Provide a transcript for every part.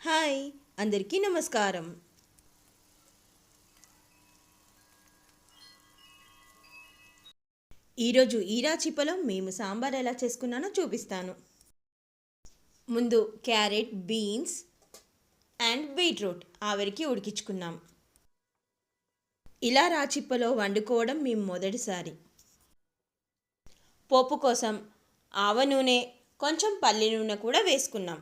Hi, అందరికీ నమస్కారం. ఈరోజు ఈరాచిప్పలో మేము సాంబార్ ఎలా చేసుకున్నానో చూపిస్తాను. ముందు క్యారెట్, బీన్స్ అండ్ బీట్రూట్ ఆవిరికి ఉడికించుకున్నాం. ఇలా రాచిప్పలో వండుకోవడం మేము మొదటిసారి. పోపు కోసం ఆవ నూనె, కొంచెం పల్లి నూనె కూడా వేసుకున్నాం.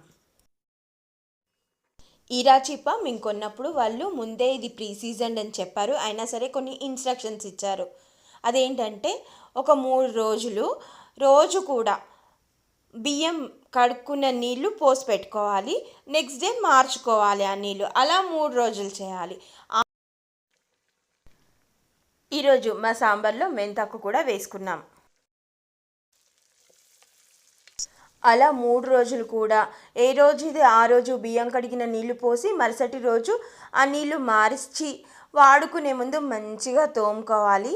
ఈరాచిప్ప మేము కొన్నప్పుడు వాళ్ళు ముందే ఇది ప్రీ సీజన్డ్ అని చెప్పారు. అయినా సరే కొన్ని ఇన్స్ట్రక్షన్స్ ఇచ్చారు. అదేంటంటే ఒక 3 రోజులు రోజు కూడా బియ్యం కడుక్కున్న నీళ్లు పోసి పెట్టుకోవాలి. నెక్స్ట్ డే మార్చుకోవాలి ఆ నీళ్ళు. అలా 3 రోజులు చేయాలి. ఈరోజు మా సాంబార్లో మెంతాకు కూడా వేసుకున్నాం. అలా 3 రోజులు కూడా ఏ రోజు ఇది ఆ రోజు బియ్యం కడిగిన నీళ్లు పోసి మరుసటి రోజు ఆ నీళ్లు మార్చి వాడుకునే ముందు మంచిగా తోముకోవాలి.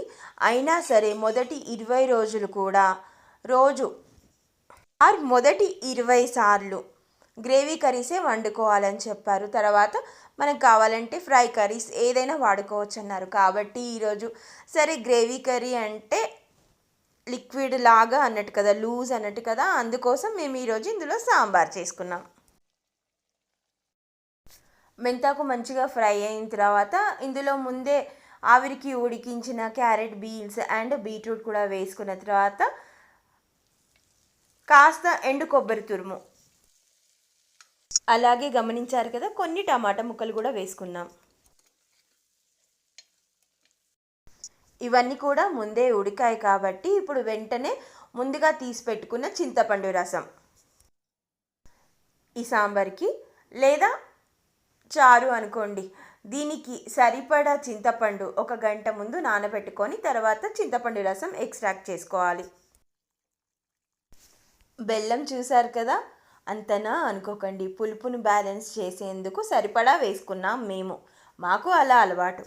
అయినా సరే మొదటి 20 రోజులు కూడా రోజు మొదటి 20 సార్లు గ్రేవీ కర్రీసే వండుకోవాలని చెప్పారు. తర్వాత మనకు కావాలంటే ఫ్రై కర్రీస్ ఏదైనా వాడుకోవచ్చు అన్నారు. కాబట్టి ఈరోజు సరే గ్రేవీ కర్రీ అంటే లిక్విడ్ లాగా అన్నట్టు కదా, లూజ్ అన్నట్టు కదా, అందుకోసం మేము ఈరోజు ఇందులో సాంబార్ చేసుకున్నాం. మెంతాకు మంచిగా ఫ్రై అయిన తర్వాత ఇందులో ముందే ఆవిరికి ఉడికించిన క్యారెట్, బీన్స్ అండ్ బీట్రూట్ కూడా వేసుకున్న తర్వాత కాస్త ఎండు కొబ్బరి తురుము, అలాగే గమనించారు కదా కొన్ని టమాటా ముక్కలు కూడా వేసుకున్నాం. ఇవన్నీ కూడా ముందే ఉడికాయి కాబట్టి ఇప్పుడు వెంటనే ముందుగా తీసి పెట్టుకున్న చింతపండు రసం ఈ సాంబార్కి, లేదా చారు అనుకోండి, దీనికి సరిపడా చింతపండు 1 గంట ముందు నానబెట్టుకొని తర్వాత చింతపండు రసం ఎక్స్ట్రాక్ట్ చేసుకోవాలి. బెల్లం చూసారు కదా, అంతనా అనుకోకండి, పులుపును బ్యాలెన్స్ చేసేందుకు సరిపడా వేసుకున్నాం మేము. మాకు అలా అలవాటు.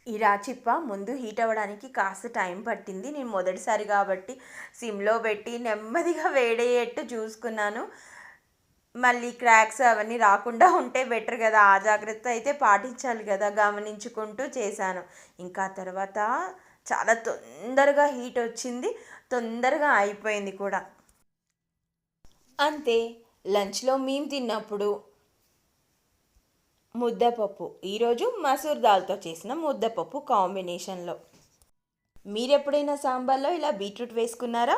ఈ రాచిప్ప ముందు హీట్ అవ్వడానికి కాస్త టైం పట్టింది. నేను మొదటిసారి కాబట్టి సిమ్లో పెట్టి నెమ్మదిగా వేడయ్యేట్టు చూసుకున్నాను. మళ్ళీ క్రాక్స్ అవన్నీ రాకుండా ఉంటే బెటర్ కదా, ఆ జాగ్రత్త అయితే పాటించాలి కదా, గమనించుకుంటూ చేశాను. ఇంకా తర్వాత చాలా తొందరగా హీట్ వచ్చింది, తొందరగా అయిపోయింది కూడా. అంతే, లంచ్లో మేము తిన్నప్పుడు ముద్దపప్పు, ఈరోజు మసూర్ దాల్తో చేసిన ముద్దపప్పు కాంబినేషన్లో. మీరెప్పుడైనా సాంబార్లో ఇలా బీట్రూట్ వేసుకున్నారా?